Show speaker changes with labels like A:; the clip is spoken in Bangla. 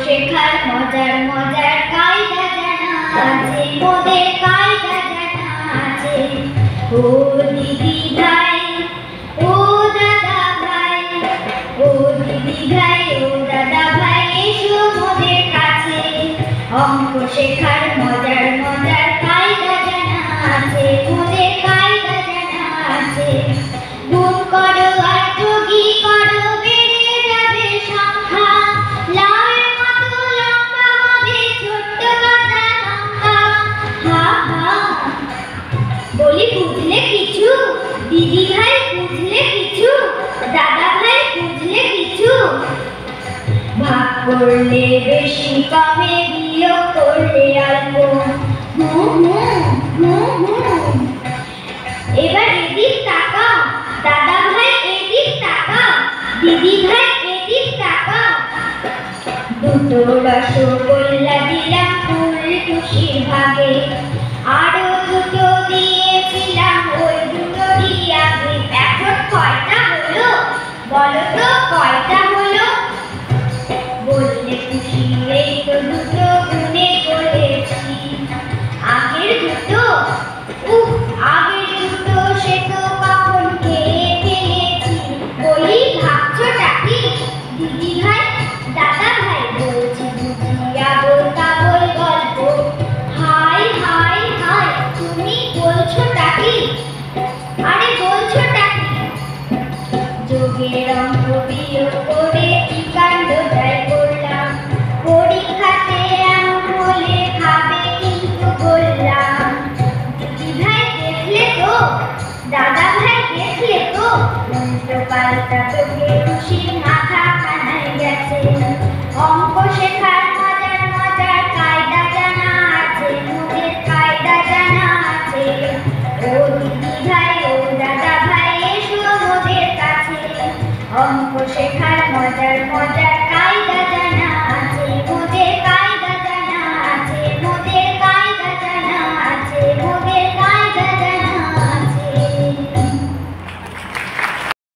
A: শেখার মজার মজার কায়দা জানা আছে, মোদের কায়দা জানা আছে। ও দিদি ভাই, ও দাদা ভাই, ও দিদি ভাই, ও দাদা ভাই, এসো মোদের কাছে। অঙ্ক শেখার মজার মজার কায়দা জানা আছে, মোদের কায়দা জানা আছে। গুণ করো আর যোগী করো, বেড়ে যাবে সংখ্যা। লাউয়ের মতো লম্বা হবে ছোট্ট কাঁচা লঙ্কা। হা হা, বলি বুঝলে কিছু? দিদি ভাই বুঝলে কিছু? দাদা ভাই বুঝলে কিছু? ভাগ করলে বেশি কমে, বিয়োগ করলে অল্প। এবার এদিক তাকা, দাদা ভাই এদিক তাকা, দিদি ভাই এদিক তাকা। দুটো রসগোল্লা দিলাম ফুলটুসির ভাগে, আরো দুটো দিয়েছিলাম ওই দুটোরই আগে। এখন কয়টা হলো বলো তো, কয়টা হলো? বললে খুশি, এই তো দুটো গুনে করেছি। আগের দুটো, আগের দুটো সে তো কখন খেয়ে ফেলেছি। বলি ভাবছোটা কি দিদি ভাই, দাদা ভাই? বলছি বুঝিয়া বল কাবল গল্প। হাই হাই হাই, তুমি বলছোটা কি? আরে বলছোটা কি? যোগের অঙ্ক বিয়োগ করে কি কাণ্ডটাই করলাম। পরীক্ষাতে এমন হলে খাবে কিন্তু বললাম। দিদি ভাই দেখলে তো, দাদা ভাই দেখলে তো, উল্টো পাল্টা তোকে খুশির মাথা খানায় গেছে। অঙ্ক শেখার মজার মজার কায়দা জানা আছে, মোদের কায়দা জানা আছে। ও দিদি ভাই, ও দাদা ভাই, এসো মোদের কাছে। অঙ্ক শেখার মজার মজার